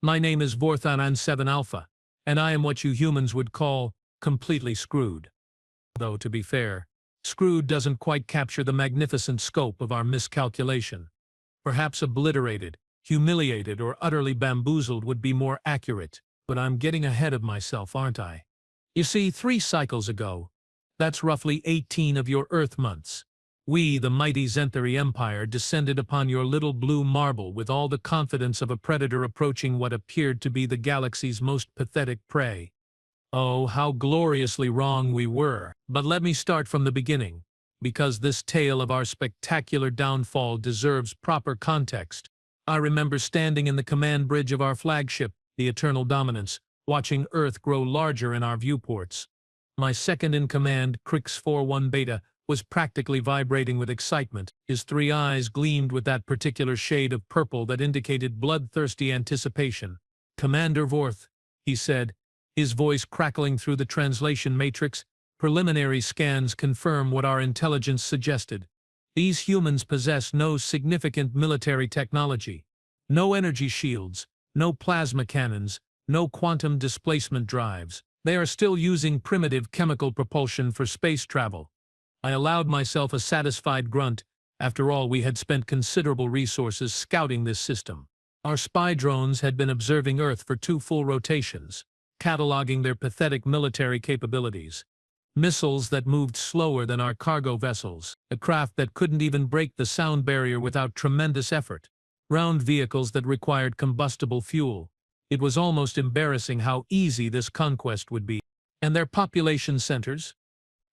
My name is Vorthanan 7 Alpha, and I am what you humans would call completely screwed. Though, to be fair, screwed doesn't quite capture the magnificent scope of our miscalculation. Perhaps obliterated, humiliated, or utterly bamboozled would be more accurate, but I'm getting ahead of myself, aren't I? You see, 3 cycles ago, that's roughly 18 of your Earth months, we, the mighty Zenthari Empire, descended upon your little blue marble with all the confidence of a predator approaching what appeared to be the galaxy's most pathetic prey. Oh, how gloriously wrong we were. But let me start from the beginning, because this tale of our spectacular downfall deserves proper context. I remember standing in the command bridge of our flagship, the Eternal Dominance, watching Earth grow larger in our viewports. My second-in-command, Crix 41 Beta, was practically vibrating with excitement. His 3 eyes gleamed with that particular shade of purple that indicated bloodthirsty anticipation. "Commander Vorth," he said, his voice crackling through the translation matrix, "preliminary scans confirm what our intelligence suggested. These humans possess no significant military technology. No energy shields, no plasma cannons, no quantum displacement drives. They are still using primitive chemical propulsion for space travel." I allowed myself a satisfied grunt. After all, we had spent considerable resources scouting this system. Our spy drones had been observing Earth for 2 full rotations, cataloging their pathetic military capabilities. Missiles that moved slower than our cargo vessels, a craft that couldn't even break the sound barrier without tremendous effort, round vehicles that required combustible fuel. It was almost embarrassing how easy this conquest would be. "And their population centers?"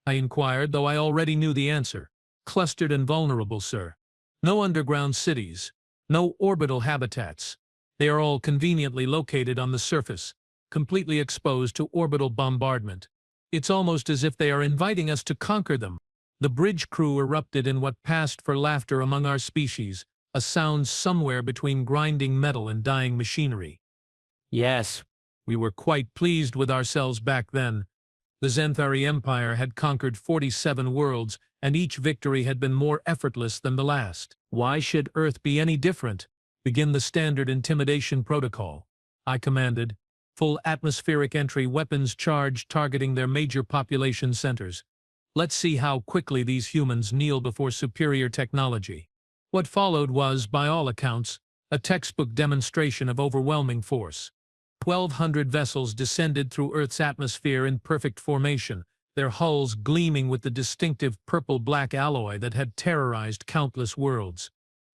I inquired, though I already knew the answer. "Clustered and vulnerable, sir. No underground cities, no orbital habitats. They are all conveniently located on the surface, completely exposed to orbital bombardment. It's almost as if they are inviting us to conquer them." The bridge crew erupted in what passed for laughter among our species, a sound somewhere between grinding metal and dying machinery. Yes, we were quite pleased with ourselves back then. The Zenthari Empire had conquered 47 worlds, and each victory had been more effortless than the last. Why should Earth be any different? "Begin the standard intimidation protocol," I commanded. "Full atmospheric entry, weapons charged, targeting their major population centers. Let's see how quickly these humans kneel before superior technology." What followed was, by all accounts, a textbook demonstration of overwhelming force. 1,200 vessels descended through Earth's atmosphere in perfect formation, their hulls gleaming with the distinctive purple-black alloy that had terrorized countless worlds.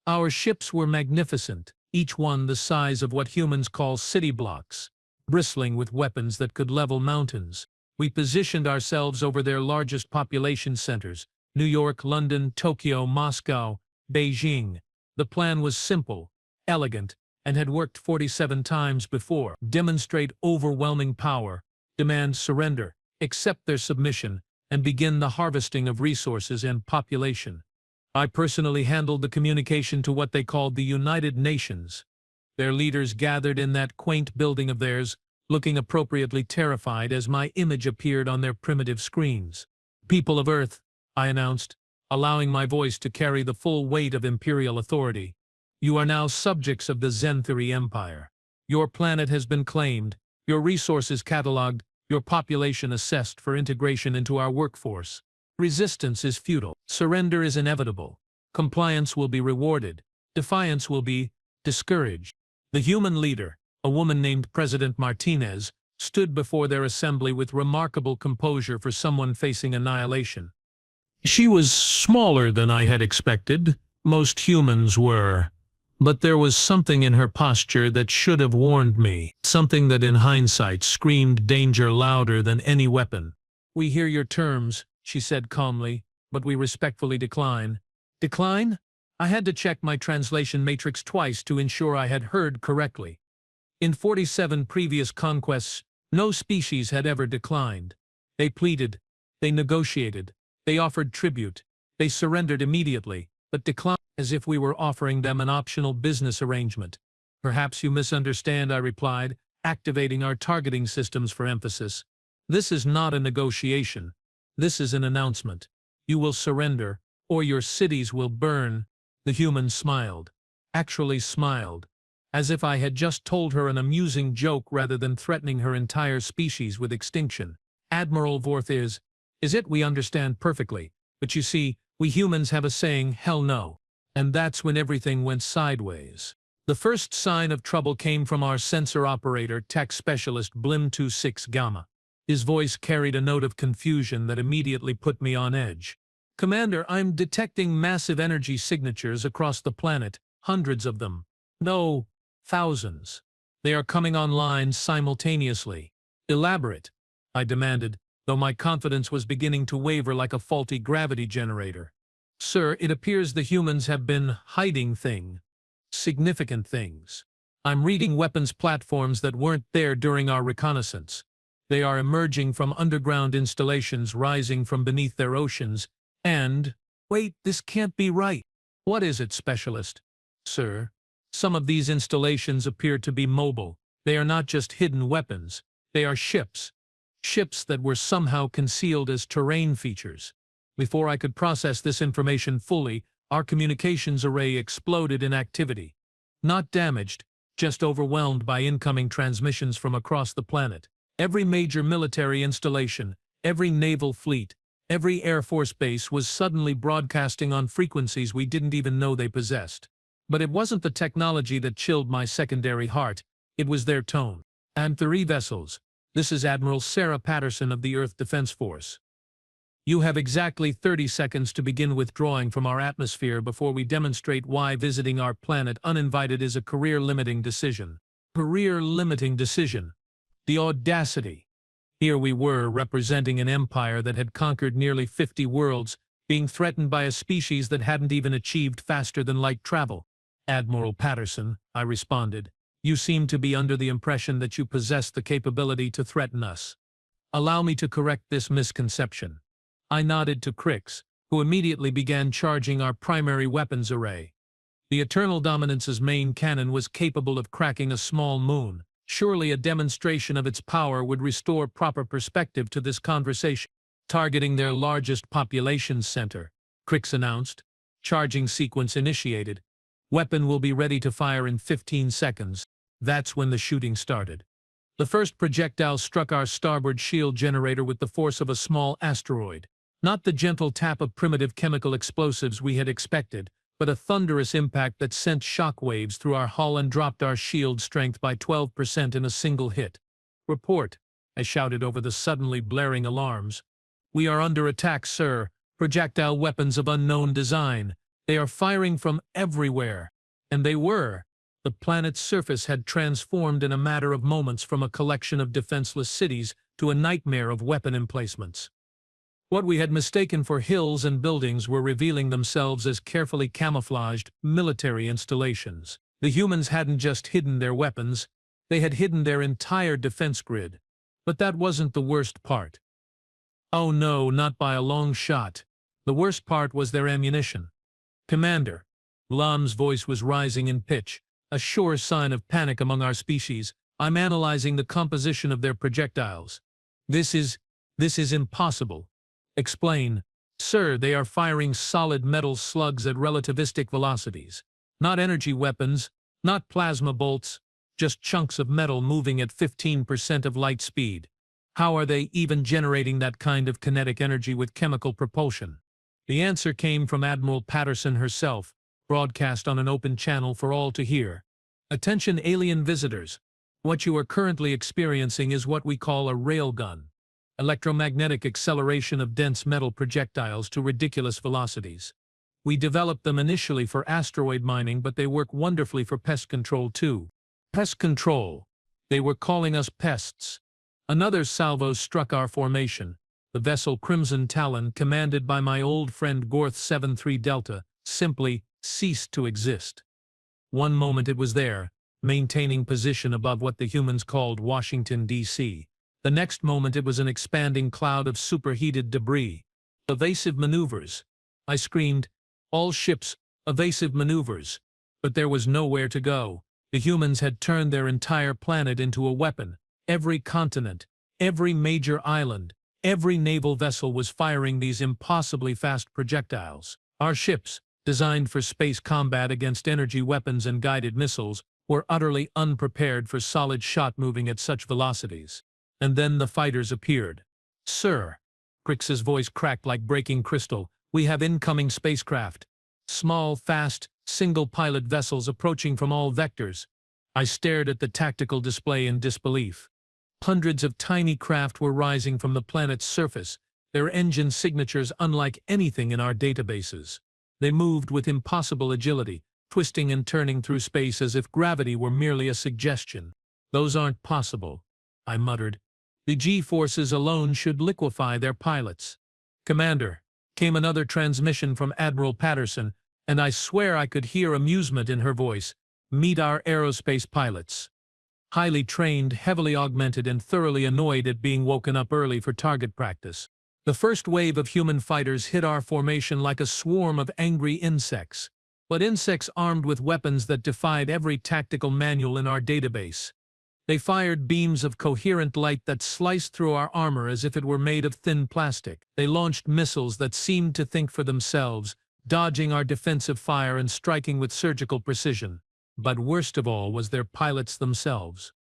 Our ships were magnificent, each one the size of what humans call city blocks, bristling with weapons that could level mountains. We positioned ourselves over their largest population centers: New York, London, Tokyo, Moscow, Beijing. The plan was simple, elegant, and had worked 47 times before. Demonstrate overwhelming power, demand surrender, accept their submission, and begin the harvesting of resources and population. I personally handled the communication to what they called the United Nations. Their leaders gathered in that quaint building of theirs, looking appropriately terrified as my image appeared on their primitive screens. "People of Earth," I announced, allowing my voice to carry the full weight of imperial authority, "you are now subjects of the Zenthari Empire. Your planet has been claimed, your resources catalogued, your population assessed for integration into our workforce. Resistance is futile. Surrender is inevitable. Compliance will be rewarded. Defiance will be discouraged." The human leader, a woman named President Martinez, stood before their assembly with remarkable composure for someone facing annihilation. She was smaller than I had expected. Most humans were. But there was something in her posture that should have warned me, something that in hindsight screamed danger louder than any weapon. "We hear your terms," she said calmly, "but we respectfully decline." Decline? I had to check my translation matrix twice to ensure I had heard correctly. In 47 previous conquests, no species had ever declined. They pleaded, they negotiated, they offered tribute, they surrendered immediately, but declined as if we were offering them an optional business arrangement. "Perhaps you misunderstand," I replied, activating our targeting systems for emphasis. "This is not a negotiation. This is an announcement. You will surrender, or your cities will burn." The human smiled. Actually smiled. as if I had just told her an amusing joke rather than threatening her entire species with extinction. Admiral Vorth is it we understand perfectly, but you see, we humans have a saying, hell no. And that's when everything went sideways. The first sign of trouble came from our sensor operator, tech specialist Blim-26 Gamma. His voice carried a note of confusion that immediately put me on edge. Commander, I'm detecting massive energy signatures across the planet, hundreds of them. No, thousands. They are coming online simultaneously. Elaborate, I demanded, though my confidence was beginning to waver like a faulty gravity generator. Sir, it appears the humans have been hiding significant things. I'm reading weapons platforms that weren't there during our reconnaissance. They are emerging from underground installations rising from beneath their oceans, and… Wait, this can't be right. What is it, Specialist? Sir, some of these installations appear to be mobile. They are not just hidden weapons. They are ships. Ships that were somehow concealed as terrain features. Before I could process this information fully, our communications array exploded in activity. Not damaged, just overwhelmed by incoming transmissions from across the planet. Every major military installation, every naval fleet, every Air Force base was suddenly broadcasting on frequencies we didn't even know they possessed. But it wasn't the technology that chilled my secondary heart, it was their tone. And 3 vessels. This is Admiral Sarah Patterson of the Earth Defense Force. You have exactly 30 seconds to begin withdrawing from our atmosphere before we demonstrate why visiting our planet uninvited is a career-limiting decision. Career-limiting decision. The audacity. Here we were, representing an empire that had conquered nearly 50 worlds, being threatened by a species that hadn't even achieved faster-than-light travel. Admiral Patterson, I responded, you seem to be under the impression that you possess the capability to threaten us. Allow me to correct this misconception. I nodded to Crix, who immediately began charging our primary weapons array. The Eternal Dominance's main cannon was capable of cracking a small moon. Surely a demonstration of its power would restore proper perspective to this conversation. Targeting their largest population center, Crix announced. Charging sequence initiated. Weapon will be ready to fire in 15 seconds. That's when the shooting started. The first projectile struck our starboard shield generator with the force of a small asteroid. Not the gentle tap of primitive chemical explosives we had expected, but a thunderous impact that sent shockwaves through our hull and dropped our shield strength by 12% in a single hit. Report, I shouted over the suddenly blaring alarms. We are under attack, sir. Projectile weapons of unknown design. They are firing from everywhere. And they were. The planet's surface had transformed in a matter of moments from a collection of defenseless cities to a nightmare of weapon emplacements. What we had mistaken for hills and buildings were revealing themselves as carefully camouflaged military installations. The humans hadn't just hidden their weapons, they had hidden their entire defense grid. But that wasn't the worst part. Oh no, not by a long shot. The worst part was their ammunition. Commander, Lam's voice was rising in pitch, a sure sign of panic among our species. I'm analyzing the composition of their projectiles. This is impossible. Explain. Sir, they are firing solid metal slugs at relativistic velocities. Not energy weapons, not plasma bolts, just chunks of metal moving at 15% of light speed. How are they even generating that kind of kinetic energy with chemical propulsion? The answer came from Admiral Patterson herself, broadcast on an open channel for all to hear. Attention alien visitors. What you are currently experiencing is what we call a railgun. Electromagnetic acceleration of dense metal projectiles to ridiculous velocities. We developed them initially for asteroid mining, but they work wonderfully for pest control too. Pest control. They were calling us pests. Another salvo struck our formation. The vessel Crimson Talon, commanded by my old friend Gorth 73 Delta, simply ceased to exist. One moment it was there, maintaining position above what the humans called Washington, D.C. The next moment it was an expanding cloud of superheated debris. Evasive maneuvers. I screamed, all ships, evasive maneuvers. But there was nowhere to go. The humans had turned their entire planet into a weapon. Every continent, every major island, every naval vessel was firing these impossibly fast projectiles. Our ships, designed for space combat against energy weapons and guided missiles, were utterly unprepared for solid shot moving at such velocities. And then the fighters appeared. "Sir," Crix's voice cracked like breaking crystal, "we have incoming spacecraft. Small, fast, single-pilot vessels approaching from all vectors." I stared at the tactical display in disbelief. Hundreds of tiny craft were rising from the planet's surface, their engine signatures unlike anything in our databases. They moved with impossible agility, twisting and turning through space as if gravity were merely a suggestion. "Those aren't possible," I muttered. "The G-forces alone should liquefy their pilots." "Commander," came another transmission from Admiral Patterson, and I swear I could hear amusement in her voice. "Meet our aerospace pilots. Highly trained, heavily augmented, and thoroughly annoyed at being woken up early for target practice." The first wave of human fighters hit our formation like a swarm of angry insects, but insects armed with weapons that defied every tactical manual in our database. They fired beams of coherent light that sliced through our armor as if it were made of thin plastic. They launched missiles that seemed to think for themselves, dodging our defensive fire and striking with surgical precision. But worst of all was their pilots themselves.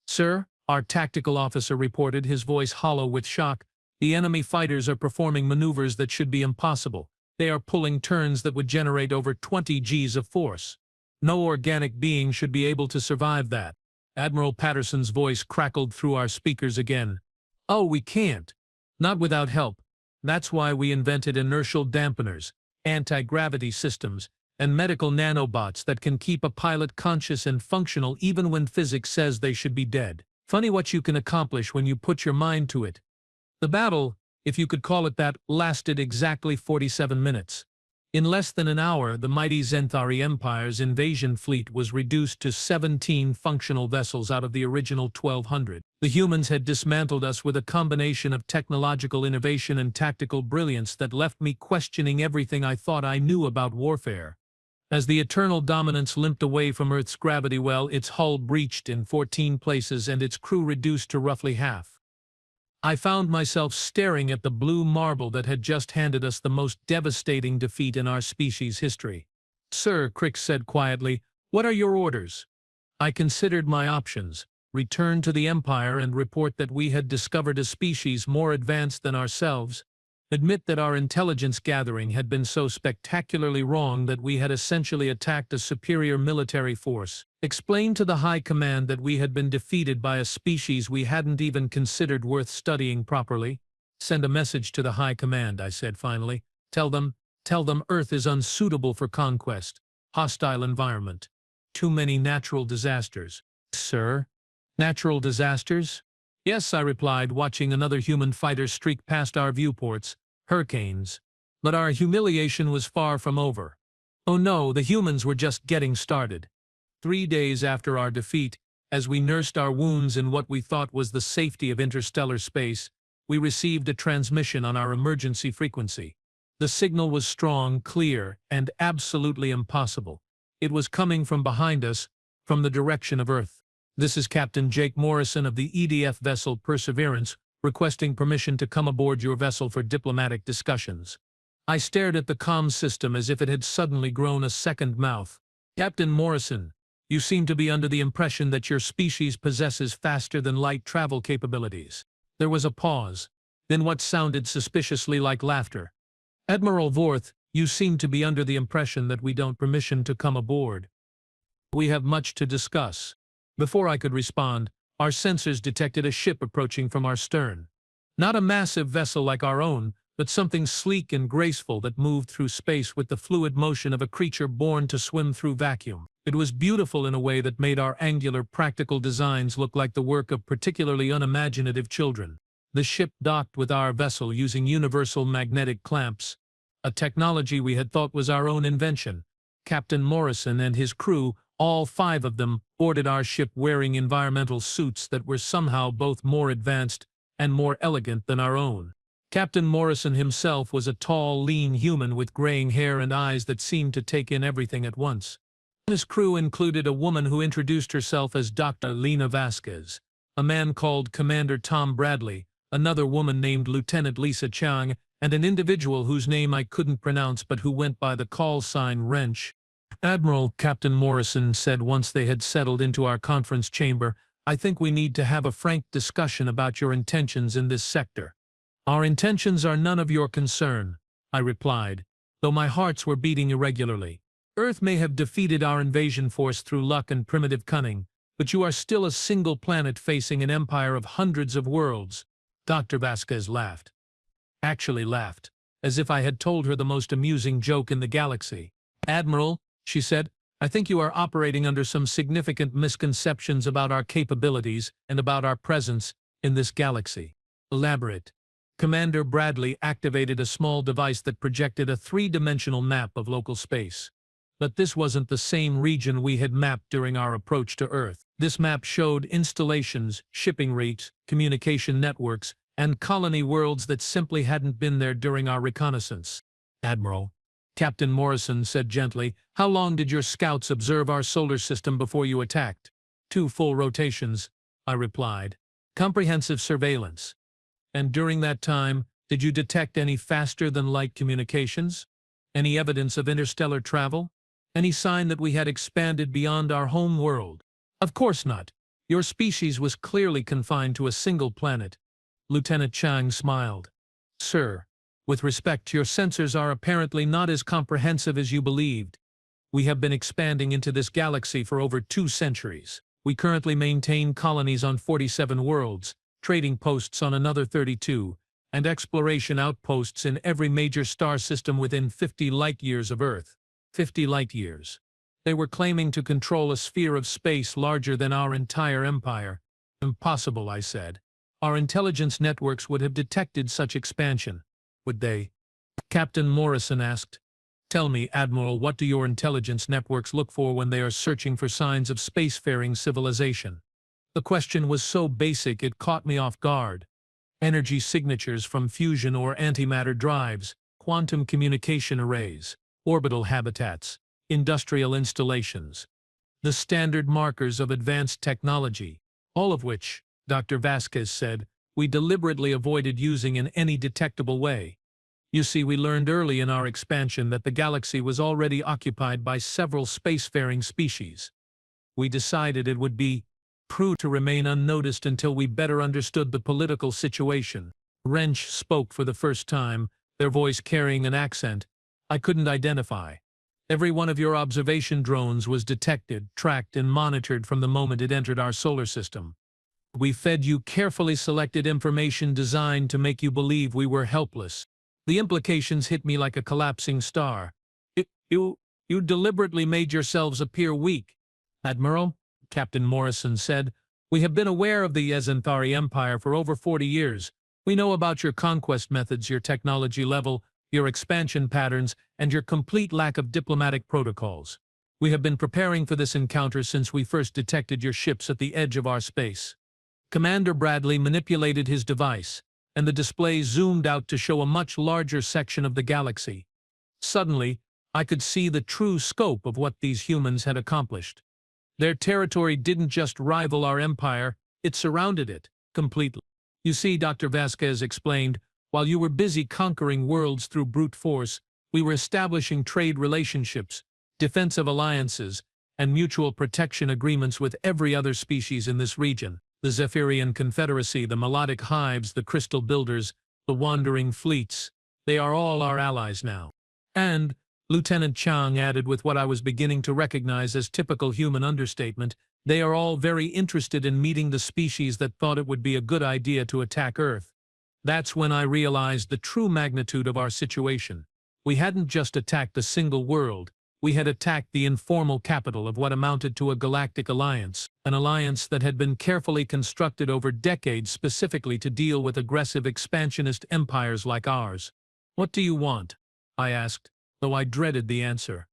"Sir," our tactical officer reported, his voice hollow with shock, "the enemy fighters are performing maneuvers that should be impossible. They are pulling turns that would generate over 20 Gs of force. No organic being should be able to survive that." Admiral Patterson's voice crackled through our speakers again. "Oh, we can't. Not without help. That's why we invented inertial dampeners, anti-gravity systems, and medical nanobots that can keep a pilot conscious and functional even when physics says they should be dead. Funny what you can accomplish when you put your mind to it." The battle, if you could call it that, lasted exactly 47 minutes. In less than an hour, the mighty Zenthari Empire's invasion fleet was reduced to 17 functional vessels out of the original 1,200. The humans had dismantled us with a combination of technological innovation and tactical brilliance that left me questioning everything I thought I knew about warfare. As the Eternal Dominance limped away from Earth's gravity well, its hull breached in 14 places and its crew reduced to roughly half. I found myself staring at the blue marble that had just handed us the most devastating defeat in our species' history. "Sir," Crix said quietly, "what are your orders?" I considered my options: return to the Empire and report that we had discovered a species more advanced than ourselves, admit that our intelligence gathering had been so spectacularly wrong that we had essentially attacked a superior military force, explain to the High Command that we had been defeated by a species we hadn't even considered worth studying properly. "Send a message to the High Command," I said finally. Tell them Earth is unsuitable for conquest. Hostile environment. Too many natural disasters." "Sir? Natural disasters?" "Yes," I replied, watching another human fighter streak past our viewports. "Hurricanes." But our humiliation was far from over. Oh no, the humans were just getting started. 3 days after our defeat, as we nursed our wounds in what we thought was the safety of interstellar space, we received a transmission on our emergency frequency. The signal was strong, clear, and absolutely impossible. It was coming from behind us, from the direction of Earth. "This is Captain Jake Morrison of the EDF vessel Perseverance, requesting permission to come aboard your vessel for diplomatic discussions." I stared at the comms system as if it had suddenly grown a second mouth. "Captain Morrison, you seem to be under the impression that your species possesses faster-than-light travel capabilities." There was a pause, then what sounded suspiciously like laughter. "Admiral Vorth, you seem to be under the impression that we don't permission to come aboard. We have much to discuss." Before I could respond, our sensors detected a ship approaching from our stern. Not a massive vessel like our own, but something sleek and graceful that moved through space with the fluid motion of a creature born to swim through vacuum. It was beautiful in a way that made our angular, practical designs look like the work of particularly unimaginative children. The ship docked with our vessel using universal magnetic clamps, a technology we had thought was our own invention. Captain Morrison and his crew, all 5 of them, boarded our ship wearing environmental suits that were somehow both more advanced and more elegant than our own. Captain Morrison himself was a tall, lean human with graying hair and eyes that seemed to take in everything at once. His crew included a woman who introduced herself as Dr. Lena Vasquez, a man called Commander Tom Bradley, another woman named Lieutenant Lisa Chang, and an individual whose name I couldn't pronounce but who went by the call sign Wrench. Admiral, Captain Morrison said once they had settled into our conference chamber, I think we need to have a frank discussion about your intentions in this sector. Our intentions are none of your concern, I replied, though my hearts were beating irregularly. Earth may have defeated our invasion force through luck and primitive cunning, but you are still a single planet facing an empire of hundreds of worlds. Dr. Vasquez laughed. Actually laughed, as if I had told her the most amusing joke in the galaxy. Admiral, she said, I think you are operating under some significant misconceptions about our capabilities and about our presence in this galaxy. Elaborate. Commander Bradley activated a small device that projected a three-dimensional map of local space. But this wasn't the same region we had mapped during our approach to Earth. This map showed installations, shipping routes, communication networks, and colony worlds that simply hadn't been there during our reconnaissance. Admiral, Captain Morrison said gently, how long did your scouts observe our solar system before you attacked? 2 full rotations, I replied. Comprehensive surveillance. And during that time, did you detect any faster-than-light communications? Any evidence of interstellar travel? Any sign that we had expanded beyond our home world? Of course not. Your species was clearly confined to a single planet. Lieutenant Chang smiled. Sir, with respect, your sensors are apparently not as comprehensive as you believed. We have been expanding into this galaxy for over 2 centuries. We currently maintain colonies on 47 worlds, trading posts on another 32, and exploration outposts in every major star system within 50 light-years of Earth. 50 light-years. They were claiming to control a sphere of space larger than our entire empire. Impossible, I said. Our intelligence networks would have detected such expansion. Would they? Captain Morrison asked. Tell me, Admiral, what do your intelligence networks look for when they are searching for signs of spacefaring civilization? The question was so basic it caught me off guard. Energy signatures from fusion or antimatter drives, quantum communication arrays, orbital habitats, industrial installations. The standard markers of advanced technology, all of which, Dr. Vasquez said, we deliberately avoided using in any detectable way. You see, we learned early in our expansion that the galaxy was already occupied by several spacefaring species. We decided it would be prudent to remain unnoticed until we better understood the political situation. Wrench spoke for the first time, their voice carrying an accent I couldn't identify. Every one of your observation drones was detected, tracked, and monitored from the moment it entered our solar system. We fed you carefully selected information designed to make you believe we were helpless. The implications hit me like a collapsing star. You deliberately made yourselves appear weak. Admiral, Captain Morrison said, we have been aware of the Yezenthari Empire for over 40 years. We know about your conquest methods, your technology level, your expansion patterns, and your complete lack of diplomatic protocols. We have been preparing for this encounter since we first detected your ships at the edge of our space. Commander Bradley manipulated his device, and the display zoomed out to show a much larger section of the galaxy. Suddenly, I could see the true scope of what these humans had accomplished. Their territory didn't just rival our empire, it surrounded it completely. You see, Dr. Vasquez explained, while you were busy conquering worlds through brute force, we were establishing trade relationships, defensive alliances, and mutual protection agreements with every other species in this region. The Zephyrian Confederacy, the Melodic Hives, the Crystal Builders, the Wandering Fleets, they are all our allies now. And, Lieutenant Chang added with what I was beginning to recognize as typical human understatement, they are all very interested in meeting the species that thought it would be a good idea to attack Earth. That's when I realized the true magnitude of our situation. We hadn't just attacked a single world, we had attacked the informal capital of what amounted to a galactic alliance, an alliance that had been carefully constructed over decades specifically to deal with aggressive expansionist empires like ours. What do you want? I asked, though I dreaded the answer.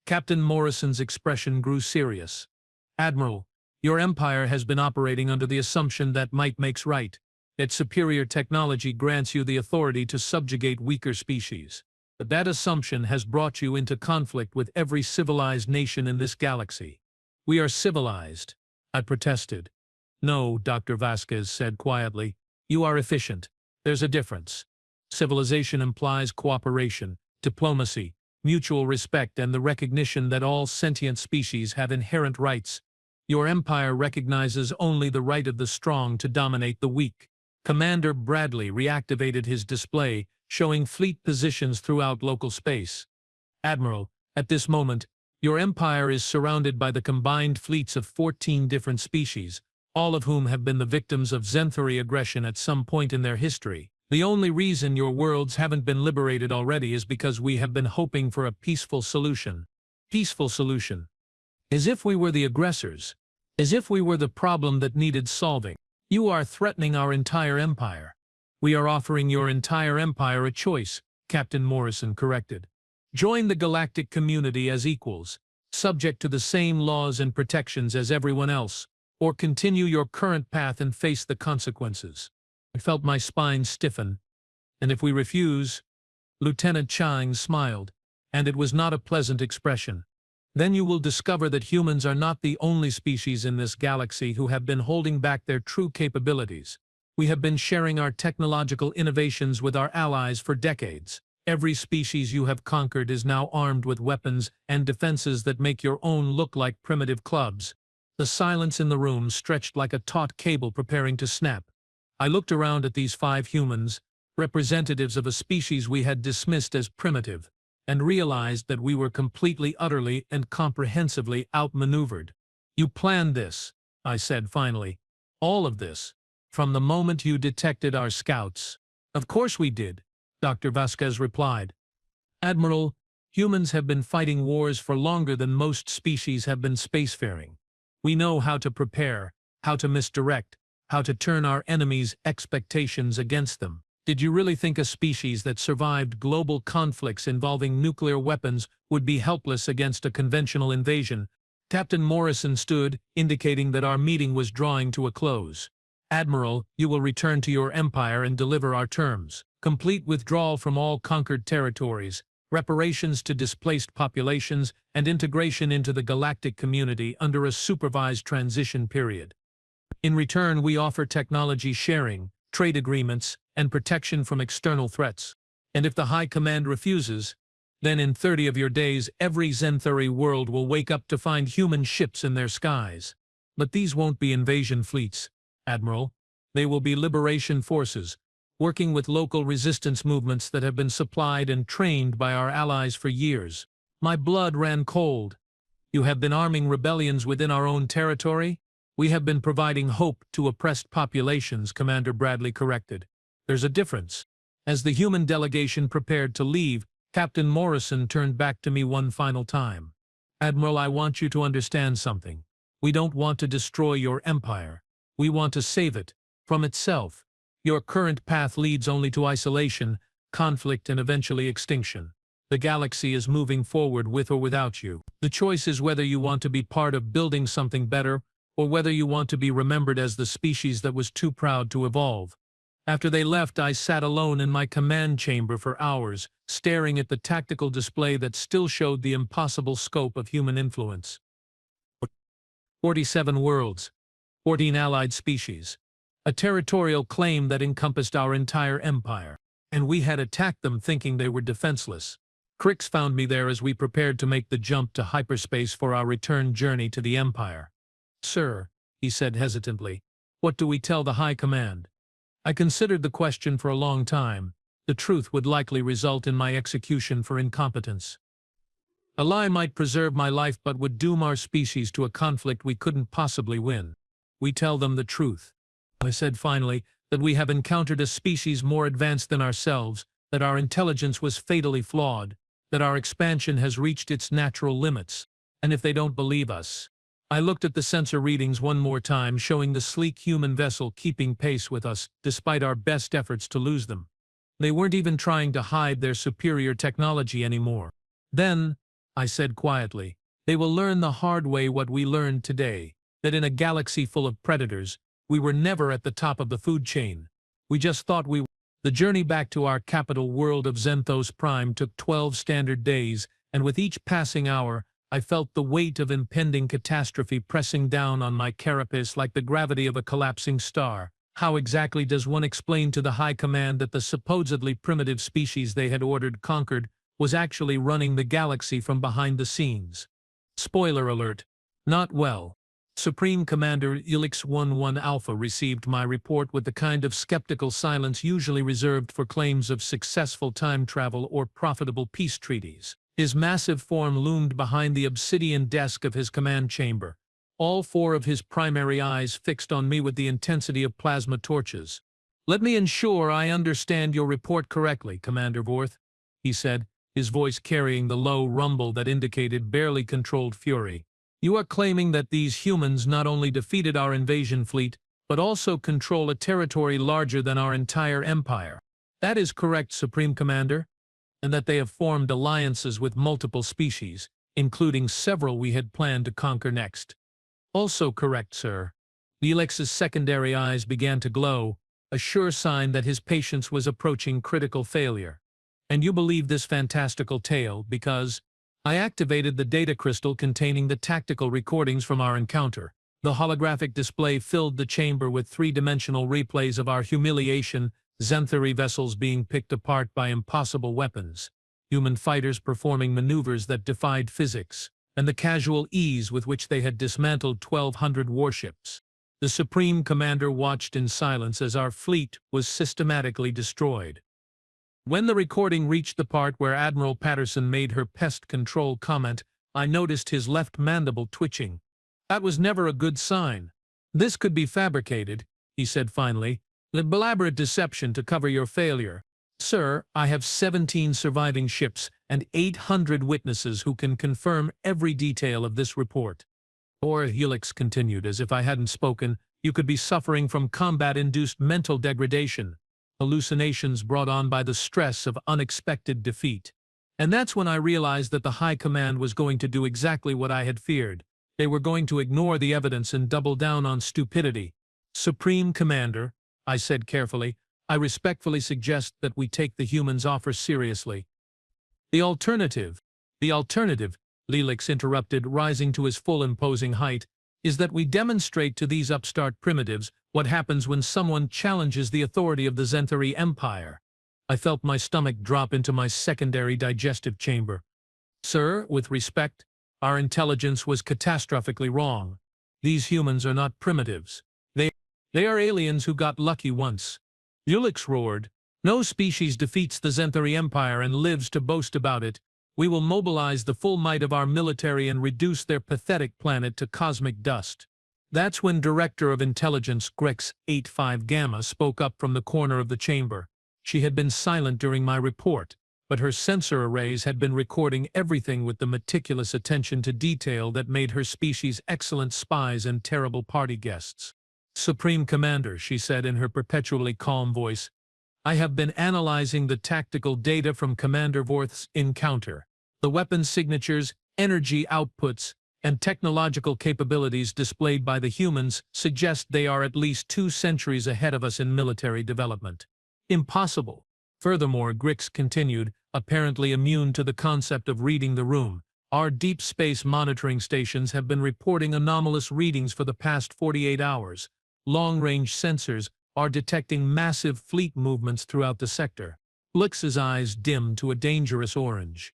Captain Morrison's expression grew serious. Admiral, your empire has been operating under the assumption that might makes right. Its superior technology grants you the authority to subjugate weaker species. But that assumption has brought you into conflict with every civilized nation in this galaxy. We are civilized, I protested. No, Dr. Vasquez said quietly. You are efficient. There's a difference. Civilization implies cooperation, diplomacy, mutual respect, and the recognition that all sentient species have inherent rights. Your empire recognizes only the right of the strong to dominate the weak. Commander Bradley reactivated his display, showing fleet positions throughout local space. Admiral, at this moment, your empire is surrounded by the combined fleets of 14 different species, all of whom have been the victims of Zenthori aggression at some point in their history. The only reason your worlds haven't been liberated already is because we have been hoping for a peaceful solution. Peaceful solution. As if we were the aggressors. As if we were the problem that needed solving. You are threatening our entire empire. We are offering your entire empire a choice, Captain Morrison corrected. Join the galactic community as equals, subject to the same laws and protections as everyone else, or continue your current path and face the consequences. I felt my spine stiffen. And if we refuse? Lieutenant Chang smiled, and it was not a pleasant expression. Then you will discover that humans are not the only species in this galaxy who have been holding back their true capabilities. We have been sharing our technological innovations with our allies for decades. Every species you have conquered is now armed with weapons and defenses that make your own look like primitive clubs. The silence in the room stretched like a taut cable preparing to snap. I looked around at these 5 humans, representatives of a species we had dismissed as primitive, and realized that we were completely, utterly, and comprehensively outmaneuvered. You planned this, I said finally. All of this, from the moment you detected our scouts. Of course we did, Dr. Vasquez replied. Admiral, humans have been fighting wars for longer than most species have been spacefaring. We know how to prepare, how to misdirect, how to turn our enemies' expectations against them. Did you really think a species that survived global conflicts involving nuclear weapons would be helpless against a conventional invasion? Captain Morrison stood, indicating that our meeting was drawing to a close. Admiral, you will return to your empire and deliver our terms. Complete withdrawal from all conquered territories, reparations to displaced populations, and integration into the galactic community under a supervised transition period. In return, we offer technology sharing, trade agreements, and protection from external threats. And if the High Command refuses, then in 30 of your days every Zenthori world will wake up to find human ships in their skies. But these won't be invasion fleets, Admiral. They will be liberation forces, working with local resistance movements that have been supplied and trained by our allies for years. My blood ran cold. You have been arming rebellions within our own territory? We have been providing hope to oppressed populations, Commander Bradley corrected. There's a difference. As the human delegation prepared to leave, Captain Morrison turned back to me one final time. Admiral, I want you to understand something. We don't want to destroy your empire. We want to save it from itself. Your current path leads only to isolation, conflict, and eventually extinction. The galaxy is moving forward with or without you. The choice is whether you want to be part of building something better, or whether you want to be remembered as the species that was too proud to evolve. After they left, I sat alone in my command chamber for hours, staring at the tactical display that still showed the impossible scope of human influence. 47 worlds, 14 allied species, a territorial claim that encompassed our entire empire, and we had attacked them thinking they were defenseless. Crix found me there as we prepared to make the jump to hyperspace for our return journey to the Empire. Sir, he said hesitantly, what do we tell the High Command? I considered the question for a long time. The truth would likely result in my execution for incompetence. A lie might preserve my life but would doom our species to a conflict we couldn't possibly win. We tell them the truth. I said finally that we have encountered a species more advanced than ourselves, that our intelligence was fatally flawed, that our expansion has reached its natural limits. And if they don't believe us, I looked at the sensor readings one more time, showing the sleek human vessel keeping pace with us, despite our best efforts to lose them. They weren't even trying to hide their superior technology anymore. Then, I said quietly, they will learn the hard way what we learned today, that in a galaxy full of predators, we were never at the top of the food chain. We just thought we were. The journey back to our capital world of Zenthos Prime took 12 standard days, and with each passing hour, I felt the weight of impending catastrophe pressing down on my carapace like the gravity of a collapsing star. How exactly does one explain to the High Command that the supposedly primitive species they had ordered conquered was actually running the galaxy from behind the scenes. Spoiler alert. Not well. Supreme Commander Helix 11 Alpha received my report with the kind of skeptical silence usually reserved for claims of successful time travel or profitable peace treaties. His massive form loomed behind the obsidian desk of his command chamber, all four of his primary eyes fixed on me with the intensity of plasma torches. "Let me ensure I understand your report correctly, Commander Vorth," he said, his voice carrying the low rumble that indicated barely controlled fury. "You are claiming that these humans not only defeated our invasion fleet, but also control a territory larger than our entire empire." "That is correct, Supreme Commander, and that they have formed alliances with multiple species, including several we had planned to conquer next." "Also correct, sir." Helix's secondary eyes began to glow, a sure sign that his patience was approaching critical failure. "And you believe this fantastical tale because—" I activated the data crystal containing the tactical recordings from our encounter. The holographic display filled the chamber with three-dimensional replays of our humiliation, Xanthari vessels being picked apart by impossible weapons, human fighters performing maneuvers that defied physics, and the casual ease with which they had dismantled 1,200 warships. The Supreme Commander watched in silence as our fleet was systematically destroyed. When the recording reached the part where Admiral Patterson made her pest control comment, I noticed his left mandible twitching. "That was never a good sign. This could be fabricated," he said finally. "An elaborate deception to cover your failure. Sir, I have 17 surviving ships and 800 witnesses who can confirm every detail of this report." Or, Helix continued, as if I hadn't spoken, "you could be suffering from combat-induced mental degradation, hallucinations brought on by the stress of unexpected defeat." And that's when I realized that the High Command was going to do exactly what I had feared. They were going to ignore the evidence and double down on stupidity. "Supreme Commander," I said carefully, "I respectfully suggest that we take the humans' offer seriously." The alternative," Helix interrupted, rising to his full imposing height, "is that we demonstrate to these upstart primitives what happens when someone challenges the authority of the Xanthari Empire." I felt my stomach drop into my secondary digestive chamber. "Sir, with respect, our intelligence was catastrophically wrong. These humans are not primitives. They are aliens who got lucky once." Helix roared. "No species defeats the Xanthari Empire and lives to boast about it. We will mobilize the full might of our military and reduce their pathetic planet to cosmic dust." That's when Director of Intelligence Grex 85 Gamma spoke up from the corner of the chamber. She had been silent during my report, but her sensor arrays had been recording everything with the meticulous attention to detail that made her species excellent spies and terrible party guests. "Supreme Commander," she said in her perpetually calm voice, "I have been analyzing the tactical data from Commander Vorth's encounter. The weapon signatures, energy outputs, and technological capabilities displayed by the humans suggest they are at least 2 centuries ahead of us in military development." "Impossible." Furthermore, Grix continued, apparently immune to the concept of reading the room, "Our deep space monitoring stations have been reporting anomalous readings for the past 48 hours. Long-range sensors are detecting massive fleet movements throughout the sector." Blix's eyes dimmed to a dangerous orange.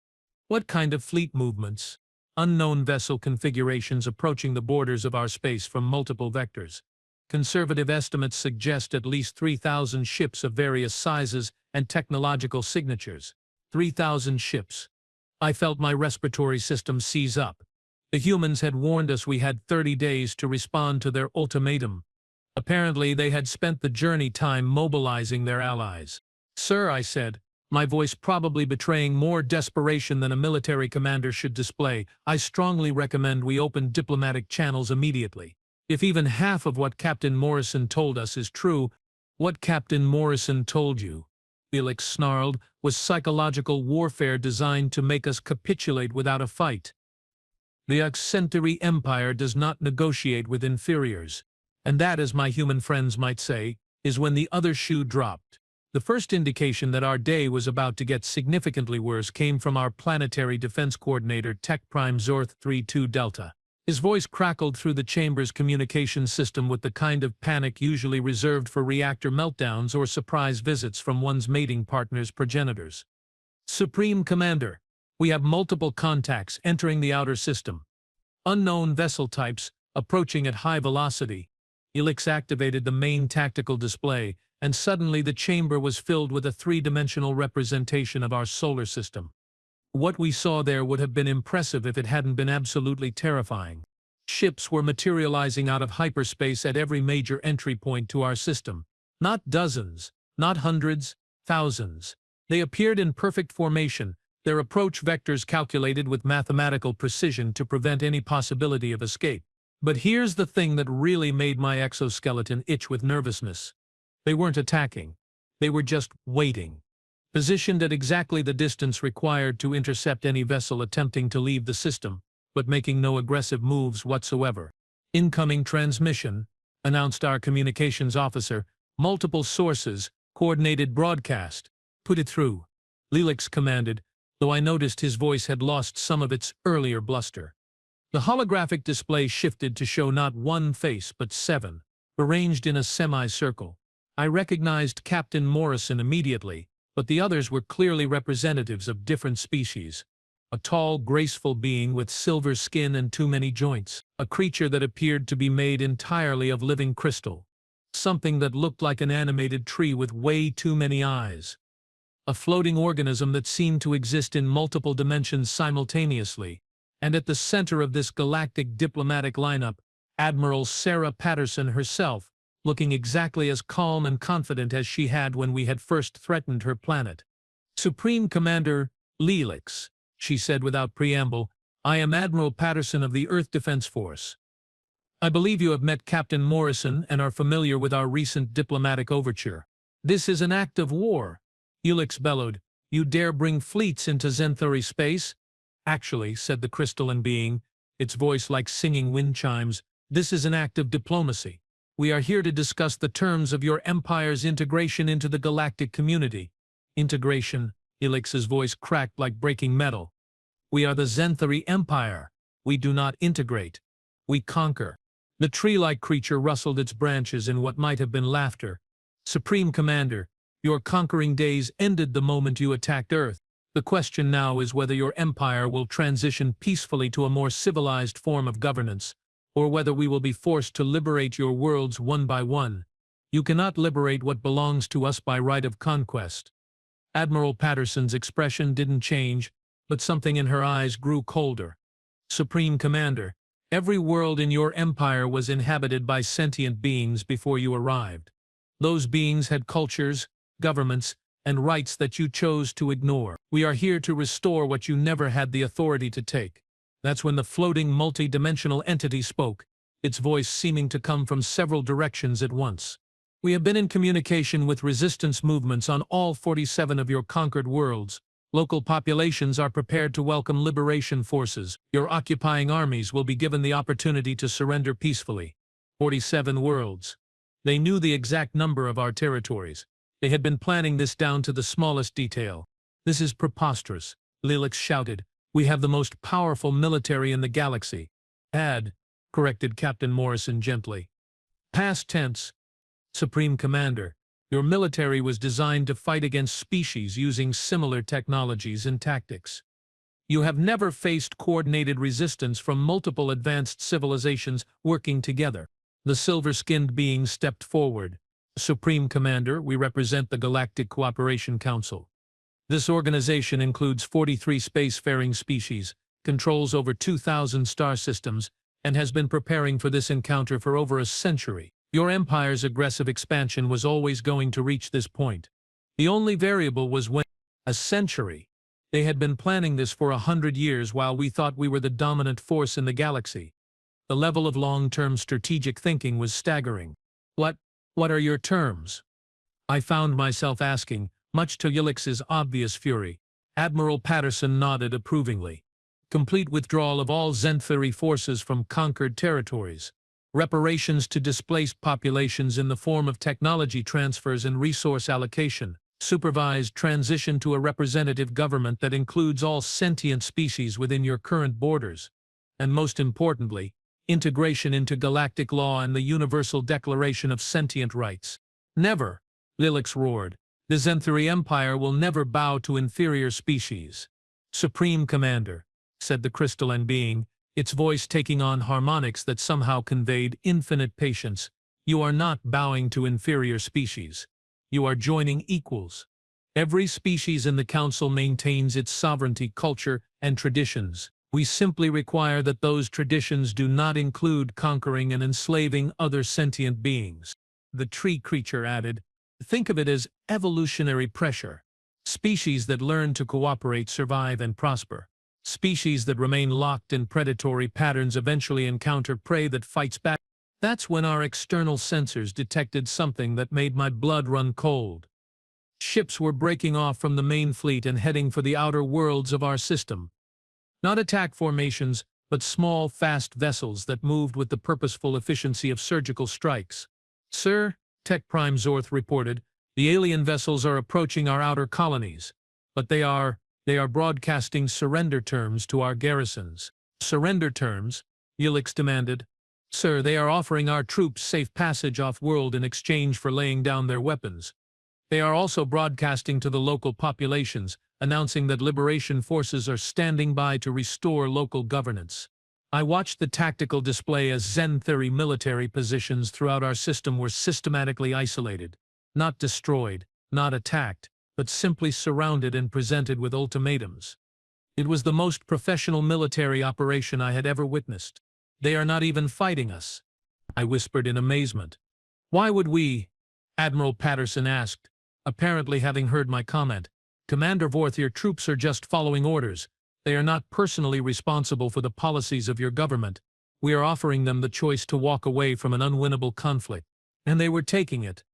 "What kind of fleet movements?" "Unknown vessel configurations approaching the borders of our space from multiple vectors. Conservative estimates suggest at least 3,000 ships of various sizes and technological signatures." 3,000 ships. I felt my respiratory system seize up. The humans had warned us we had 30 days to respond to their ultimatum. Apparently, they had spent the journey time mobilizing their allies. "Sir," I said, my voice probably betraying more desperation than a military commander should display, "I strongly recommend we open diplomatic channels immediately. If even half of what Captain Morrison told us is true—" "What Captain Morrison told you," Felix snarled, "was psychological warfare designed to make us capitulate without a fight. The Xanthari Empire does not negotiate with inferiors. And that, as my human friends might say, is when the other shoe dropped." The first indication that our day was about to get significantly worse came from our planetary defense coordinator Tech Prime Zorth 32 Delta. His voice crackled through the chamber's communication system with the kind of panic usually reserved for reactor meltdowns or surprise visits from one's mating partner's progenitors. Supreme Commander, we have multiple contacts entering the outer system. Unknown vessel types approaching at high velocity. Helix activated the main tactical display, and suddenly the chamber was filled with a three-dimensional representation of our solar system. What we saw there would have been impressive if it hadn't been absolutely terrifying. Ships were materializing out of hyperspace at every major entry point to our system. Not dozens, not hundreds, thousands. They appeared in perfect formation, their approach vectors calculated with mathematical precision to prevent any possibility of escape. But here's the thing that really made my exoskeleton itch with nervousness. They weren't attacking. They were just waiting. Positioned at exactly the distance required to intercept any vessel attempting to leave the system, but making no aggressive moves whatsoever. Incoming transmission, announced our communications officer. Multiple sources, coordinated broadcast. Put it through, Helix commanded, though I noticed his voice had lost some of its earlier bluster. The holographic display shifted to show not one face but 7, arranged in a semicircle. I recognized Captain Morrison immediately, but the others were clearly representatives of different species. A tall, graceful being with silver skin and too many joints. A creature that appeared to be made entirely of living crystal. Something that looked like an animated tree with way too many eyes. A floating organism that seemed to exist in multiple dimensions simultaneously. And at the center of this galactic diplomatic lineup, Admiral Sarah Patterson herself, looking exactly as calm and confident as she had when we had first threatened her planet. Supreme Commander Helix, she said without preamble, I am Admiral Patterson of the Earth Defense Force. I believe you have met Captain Morrison and are familiar with our recent diplomatic overture. This is an act of war, Helix bellowed. You dare bring fleets into Zenthuri space? Actually, said the crystalline being, its voice like singing wind chimes, this is an act of diplomacy. We are here to discuss the terms of your empire's integration into the galactic community. Integration, Helix's voice cracked like breaking metal. We are the Zenthuri Empire. We do not integrate. We conquer. The tree-like creature rustled its branches in what might have been laughter. Supreme Commander, your conquering days ended the moment you attacked Earth. The question now is whether your empire will transition peacefully to a more civilized form of governance, or whether we will be forced to liberate your worlds one by one. You cannot liberate what belongs to us by right of conquest. Admiral Patterson's expression didn't change, but something in her eyes grew colder. Supreme Commander, every world in your empire was inhabited by sentient beings before you arrived. Those beings had cultures, governments, and rights that you chose to ignore. We are here to restore what you never had the authority to take. That's when the floating multi-dimensional entity spoke, its voice seeming to come from several directions at once. We have been in communication with resistance movements on all 47 of your conquered worlds. Local populations are prepared to welcome liberation forces. Your occupying armies will be given the opportunity to surrender peacefully. 47 worlds. They knew the exact number of our territories. They had been planning this down to the smallest detail. This is preposterous, Helix shouted. We have the most powerful military in the galaxy. Corrected Captain Morrison gently. Past tense. Supreme Commander, your military was designed to fight against species using similar technologies and tactics. You have never faced coordinated resistance from multiple advanced civilizations working together. The silver-skinned being stepped forward. Supreme Commander, we represent the Galactic Cooperation Council. This organization includes 43 spacefaring species, controls over 2,000 star systems, and has been preparing for this encounter for over a century. Your empire's aggressive expansion was always going to reach this point. The only variable was when. A century. They had been planning this for 100 years while we thought we were the dominant force in the galaxy. The level of long-term strategic thinking was staggering. What are your terms? I found myself asking, much to Helix's obvious fury. Admiral Patterson nodded approvingly. Complete withdrawal of all Zenthuri forces from conquered territories. Reparations to displaced populations in the form of technology transfers and resource allocation. Supervised transition to a representative government that includes all sentient species within your current borders. And most importantly, integration into galactic law and the Universal Declaration of Sentient Rights. Never, Helix roared. The Zenthari Empire will never bow to inferior species. Supreme Commander, said the crystalline being, its voice taking on harmonics that somehow conveyed infinite patience. You are not bowing to inferior species. You are joining equals. Every species in the Council maintains its sovereignty, culture, and traditions. We simply require that those traditions do not include conquering and enslaving other sentient beings. The tree creature added, think of it as evolutionary pressure. Species that learn to cooperate survive and prosper. Species that remain locked in predatory patterns eventually encounter prey that fights back. That's when our external sensors detected something that made my blood run cold. Ships were breaking off from the main fleet and heading for the outer worlds of our system. Not attack formations, but small, fast vessels that moved with the purposeful efficiency of surgical strikes. Sir, Tech Prime Zorth reported, the alien vessels are approaching our outer colonies, but they are broadcasting surrender terms to our garrisons. Surrender terms? Ulix demanded. Sir, they are offering our troops safe passage off-world in exchange for laying down their weapons. They are also broadcasting to the local populations, announcing that liberation forces are standing by to restore local governance. I watched the tactical display as Zenthari military positions throughout our system were systematically isolated, not destroyed, not attacked, but simply surrounded and presented with ultimatums. It was the most professional military operation I had ever witnessed. They are not even fighting us, I whispered in amazement. Why would we? Admiral Patterson asked, apparently having heard my comment. Commander Vorth, your troops are just following orders. They are not personally responsible for the policies of your government. We are offering them the choice to walk away from an unwinnable conflict. And they were taking it.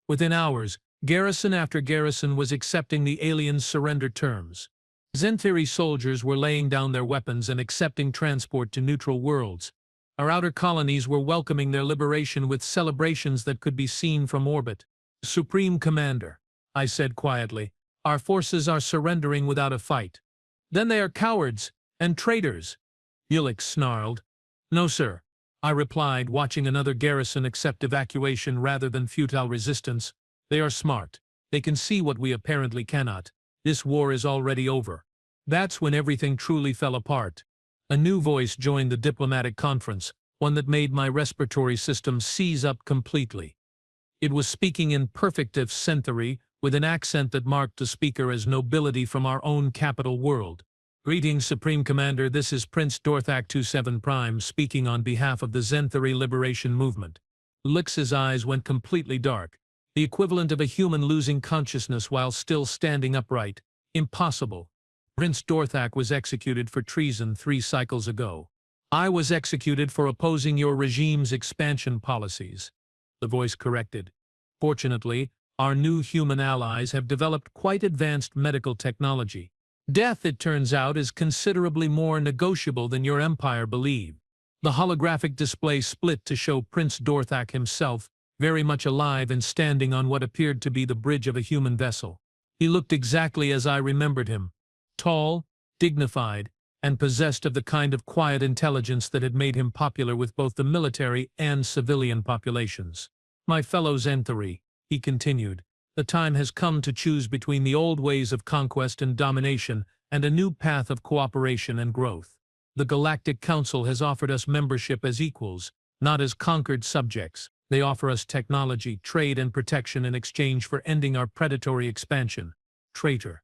Within hours, garrison after garrison was accepting the aliens' surrender terms. Zenthari soldiers were laying down their weapons and accepting transport to neutral worlds. Our outer colonies were welcoming their liberation with celebrations that could be seen from orbit. Supreme Commander, I said quietly, our forces are surrendering without a fight. Then they are cowards and traitors, Ulix snarled. No, sir, I replied, watching another garrison accept evacuation rather than futile resistance. They are smart. They can see what we apparently cannot. This war is already over. That's when everything truly fell apart. A new voice joined the diplomatic conference, one that made my respiratory system seize up completely. It was speaking in perfective Zenthari, with an accent that marked the speaker as nobility from our own capital world. Greetings, Supreme Commander, this is Prince Dorthak 27 Prime speaking on behalf of the Zenthari Liberation Movement. Lix's eyes went completely dark, the equivalent of a human losing consciousness while still standing upright. Impossible. Prince Dorthak was executed for treason 3 cycles ago. I was executed for opposing your regime's expansion policies. The voice corrected. Fortunately, our new human allies have developed quite advanced medical technology. Death, it turns out, is considerably more negotiable than your empire believed. The holographic display split to show Prince Dorthak himself, very much alive and standing on what appeared to be the bridge of a human vessel. He looked exactly as I remembered him. Tall, dignified, and possessed of the kind of quiet intelligence that had made him popular with both the military and civilian populations. My fellow Zenthari, he continued, the time has come to choose between the old ways of conquest and domination and a new path of cooperation and growth. The Galactic Council has offered us membership as equals, not as conquered subjects. They offer us technology, trade, and protection in exchange for ending our predatory expansion. Traitor,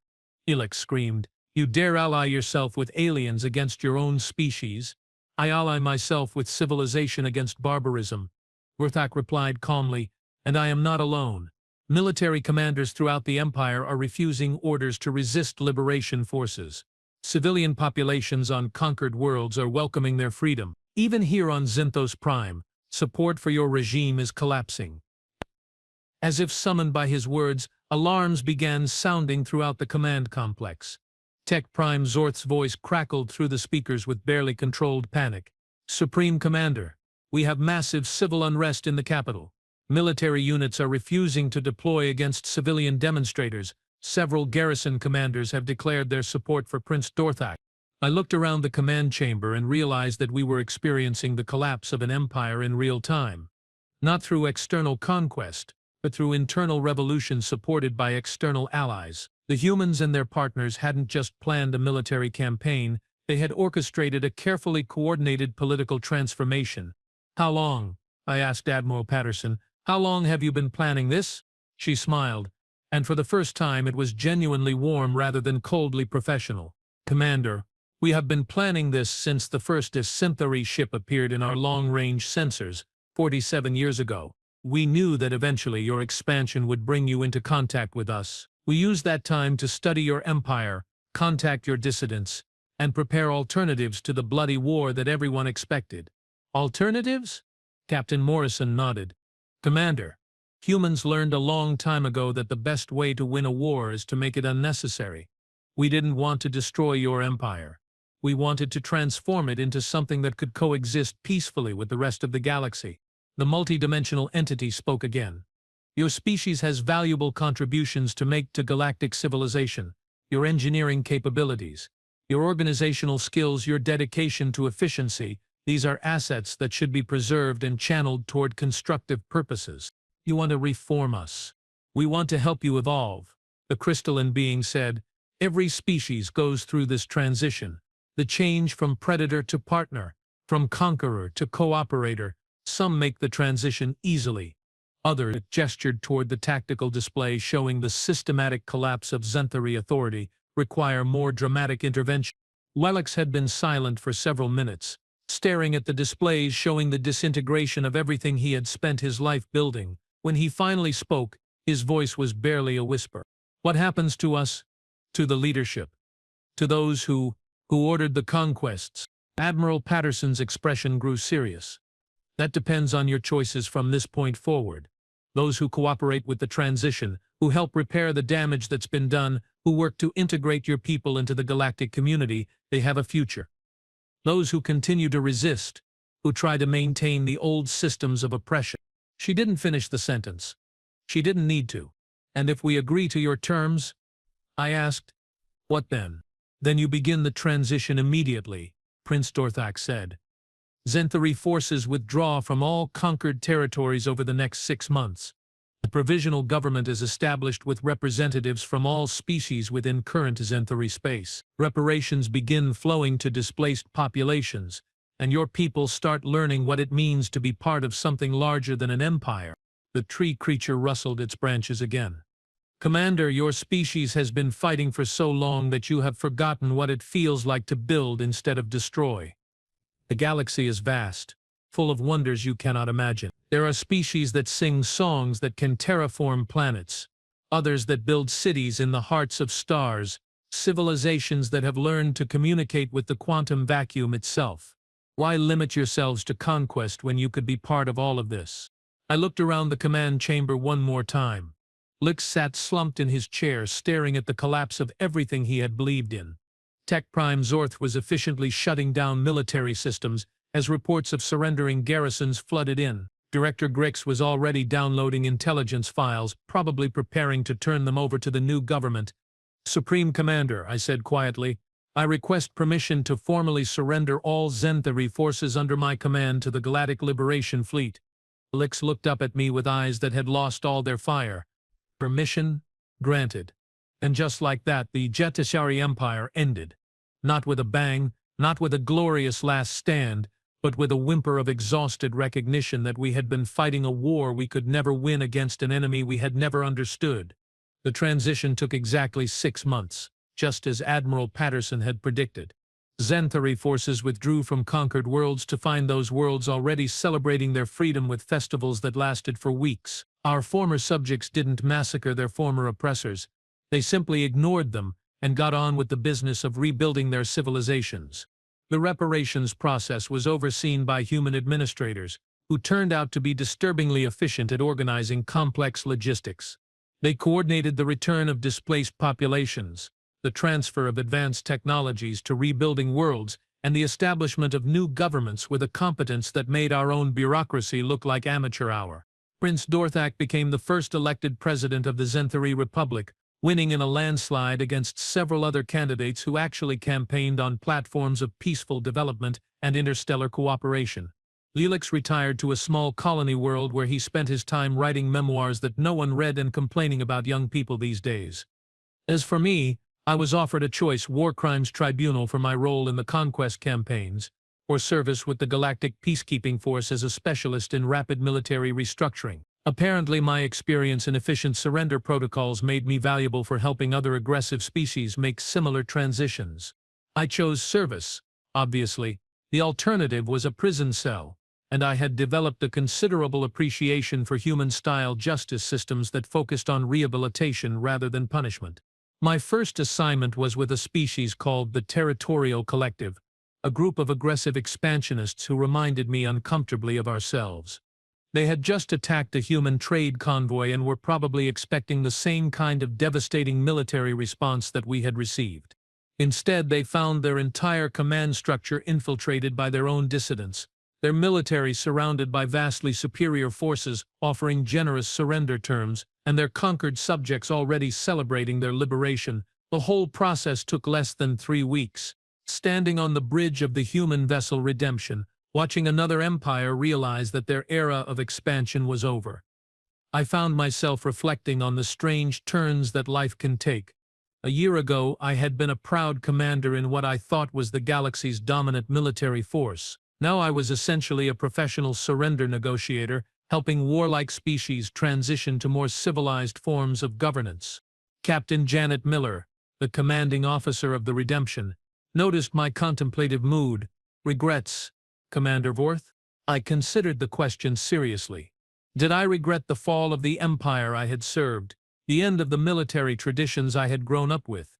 Ulix screamed. You dare ally yourself with aliens against your own species? I ally myself with civilization against barbarism, Dorthak replied calmly, and I am not alone. Military commanders throughout the Empire are refusing orders to resist liberation forces. Civilian populations on conquered worlds are welcoming their freedom. Even here on Zinthos Prime, support for your regime is collapsing. As if summoned by his words, alarms began sounding throughout the command complex. Tech Prime Zorth's voice crackled through the speakers with barely controlled panic. Supreme Commander, we have massive civil unrest in the capital. Military units are refusing to deploy against civilian demonstrators. Several garrison commanders have declared their support for Prince Dorthak. I looked around the command chamber and realized that we were experiencing the collapse of an empire in real time. Not through external conquest, but through internal revolution supported by external allies. The humans and their partners hadn't just planned a military campaign, they had orchestrated a carefully coordinated political transformation. "How long?" I asked Admiral Patterson. "How long have you been planning this?" She smiled, and for the first time it was genuinely warm rather than coldly professional. "Commander, we have been planning this since the first Ingenuity ship appeared in our long-range sensors, 47 years ago. We knew that eventually your expansion would bring you into contact with us. We used that time to study your empire, contact your dissidents, and prepare alternatives to the bloody war that everyone expected." "Alternatives?" Captain Morrison nodded. "Commander, humans learned a long time ago that the best way to win a war is to make it unnecessary. We didn't want to destroy your empire. We wanted to transform it into something that could coexist peacefully with the rest of the galaxy." The multidimensional entity spoke again. "Your species has valuable contributions to make to galactic civilization. Your engineering capabilities, your organizational skills, your dedication to efficiency, these are assets that should be preserved and channeled toward constructive purposes. You want to reform us. We want to help you evolve." The crystalline being said, "Every species goes through this transition. The change from predator to partner, from conqueror to cooperator. Some make the transition easily. Others," gestured toward the tactical display showing the systematic collapse of Zenthari authority, "require more dramatic intervention." Lelix had been silent for several minutes, staring at the displays showing the disintegration of everything he had spent his life building. When he finally spoke, his voice was barely a whisper. "What happens to us? To the leadership? To those who ordered the conquests?" Admiral Patterson's expression grew serious. "That depends on your choices from this point forward. Those who cooperate with the transition, who help repair the damage that's been done, who work to integrate your people into the galactic community, they have a future. Those who continue to resist, who try to maintain the old systems of oppression." She didn't finish the sentence. She didn't need to. "And if we agree to your terms?" I asked. "What then?" "Then you begin the transition immediately," Prince Dorthak said. "Zenthari forces withdraw from all conquered territories over the next 6 months. A provisional government is established with representatives from all species within current Zenthari space. Reparations begin flowing to displaced populations, and your people start learning what it means to be part of something larger than an empire." The tree creature rustled its branches again. "Commander, your species has been fighting for so long that you have forgotten what it feels like to build instead of destroy. The galaxy is vast, full of wonders you cannot imagine. There are species that sing songs that can terraform planets, others that build cities in the hearts of stars, civilizations that have learned to communicate with the quantum vacuum itself. Why limit yourselves to conquest when you could be part of all of this?" I looked around the command chamber one more time. Lix sat slumped in his chair, staring at the collapse of everything he had believed in. Tech Prime Zorth was efficiently shutting down military systems as reports of surrendering garrisons flooded in. Director Grix was already downloading intelligence files, probably preparing to turn them over to the new government. "Supreme Commander," I said quietly, "I request permission to formally surrender all Zenthari forces under my command to the Galactic Liberation Fleet." Lix looked up at me with eyes that had lost all their fire. Permission granted. And just like that, the Jetishari Empire ended. Not with a bang, not with a glorious last stand, but with a whimper of exhausted recognition that we had been fighting a war we could never win against an enemy we had never understood. The transition took exactly 6 months, just as Admiral Patterson had predicted. Zenthari forces withdrew from conquered worlds to find those worlds already celebrating their freedom with festivals that lasted for weeks. Our former subjects didn't massacre their former oppressors. They simply ignored them and got on with the business of rebuilding their civilizations. The reparations process was overseen by human administrators, who turned out to be disturbingly efficient at organizing complex logistics. They coordinated the return of displaced populations, the transfer of advanced technologies to rebuilding worlds, and the establishment of new governments with a competence that made our own bureaucracy look like amateur hour. Prince Dorthak became the first elected president of the Zenthari Republic, winning in a landslide against several other candidates who actually campaigned on platforms of peaceful development and interstellar cooperation. Lelix retired to a small colony world where he spent his time writing memoirs that no one read and complaining about young people these days. As for me, I was offered a choice: war crimes tribunal for my role in the conquest campaigns, or service with the Galactic Peacekeeping Force as a specialist in rapid military restructuring. Apparently, my experience in efficient surrender protocols made me valuable for helping other aggressive species make similar transitions. I chose service, obviously. The alternative was a prison cell, and I had developed a considerable appreciation for human-style justice systems that focused on rehabilitation rather than punishment. My first assignment was with a species called the Territorial Collective, a group of aggressive expansionists who reminded me uncomfortably of ourselves. They had just attacked a human trade convoy and were probably expecting the same kind of devastating military response that we had received. Instead, they found their entire command structure infiltrated by their own dissidents, their military surrounded by vastly superior forces offering generous surrender terms, and their conquered subjects already celebrating their liberation. The whole process took less than 3 weeks. Standing on the bridge of the human vessel Redemption, watching another empire realize that their era of expansion was over, I found myself reflecting on the strange turns that life can take. A year ago, I had been a proud commander in what I thought was the galaxy's dominant military force. Now I was essentially a professional surrender negotiator, helping warlike species transition to more civilized forms of governance. Captain Janet Miller, the commanding officer of the Redemption, noticed my contemplative mood. "Regrets, Commander Vorth?" I considered the question seriously. Did I regret the fall of the empire I had served, the end of the military traditions I had grown up with,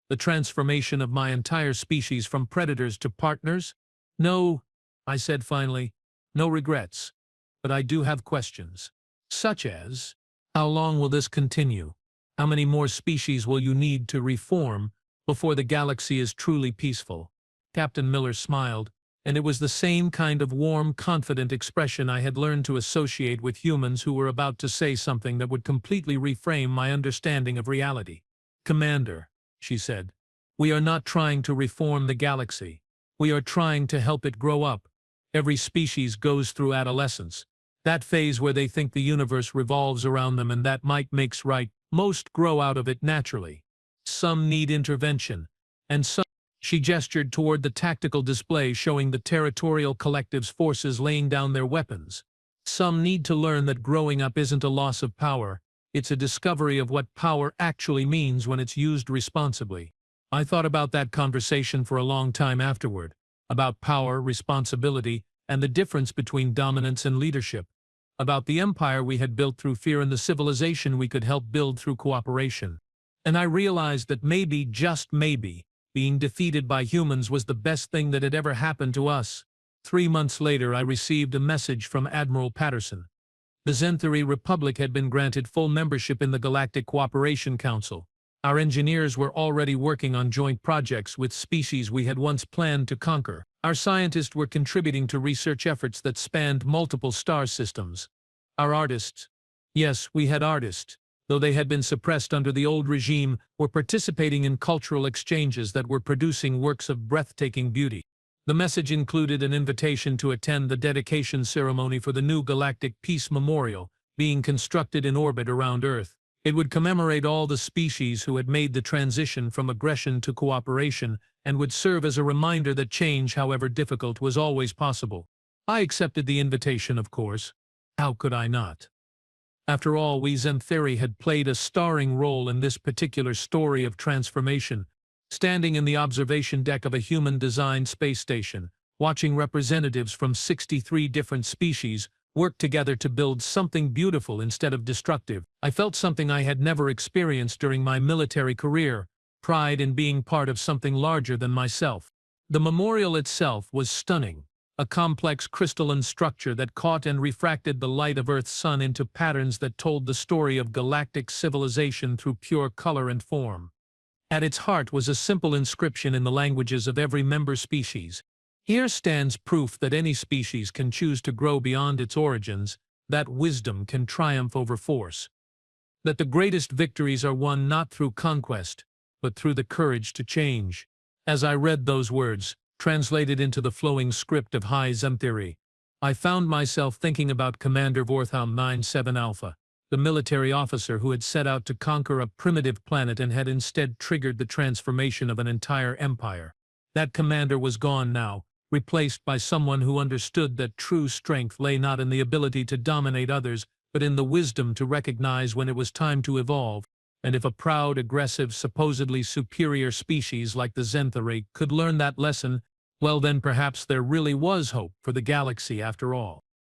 the transformation of my entire species from predators to partners? "No," I said finally, "no regrets. But I do have questions. Such as, how long will this continue? How many more species will you need to reform before the galaxy is truly peaceful?" Captain Miller smiled, and it was the same kind of warm, confident expression I had learned to associate with humans who were about to say something that would completely reframe my understanding of reality. "Commander," she said, "we are not trying to reform the galaxy. We are trying to help it grow up. Every species goes through adolescence, that phase where they think the universe revolves around them and that might makes right. Most grow out of it naturally. Some need intervention, and some—" She gestured toward the tactical display showing the Territorial Collective's forces laying down their weapons. "Some need to learn that growing up isn't a loss of power, it's a discovery of what power actually means when it's used responsibly." I thought about that conversation for a long time afterward, about power, responsibility, and the difference between dominance and leadership, about the empire we had built through fear and the civilization we could help build through cooperation. And I realized that maybe, just maybe, being defeated by humans was the best thing that had ever happened to us. 3 months later, I received a message from Admiral Patterson. The Zenthari Republic had been granted full membership in the Galactic Cooperation Council. Our engineers were already working on joint projects with species we had once planned to conquer. Our scientists were contributing to research efforts that spanned multiple star systems. Our artists— yes, we had artists, though they had been suppressed under the old regime— were participating in cultural exchanges that were producing works of breathtaking beauty. The message included an invitation to attend the dedication ceremony for the new Galactic Peace Memorial, being constructed in orbit around Earth. It would commemorate all the species who had made the transition from aggression to cooperation, and would serve as a reminder that change, however difficult, was always possible. I accepted the invitation, of course. How could I not? After all, we Zenthari had played a starring role in this particular story of transformation, standing in the observation deck of a human-designed space station, watching representatives from 63 different species work together to build something beautiful instead of destructive. I felt something I had never experienced during my military career: pride in being part of something larger than myself. The memorial itself was stunning, a complex crystalline structure that caught and refracted the light of Earth's sun into patterns that told the story of galactic civilization through pure color and form. At its heart was a simple inscription in the languages of every member species. "Here stands proof that any species can choose to grow beyond its origins, that wisdom can triumph over force, that the greatest victories are won not through conquest, but through the courage to change." As I read those words, translated into the flowing script of High Zenthari, I found myself thinking about Commander Vortham 97 Alpha, the military officer who had set out to conquer a primitive planet and had instead triggered the transformation of an entire empire. That commander was gone now, replaced by someone who understood that true strength lay not in the ability to dominate others, but in the wisdom to recognize when it was time to evolve. And if a proud, aggressive, supposedly superior species like the Xanthorate could learn that lesson, well then perhaps there really was hope for the galaxy after all.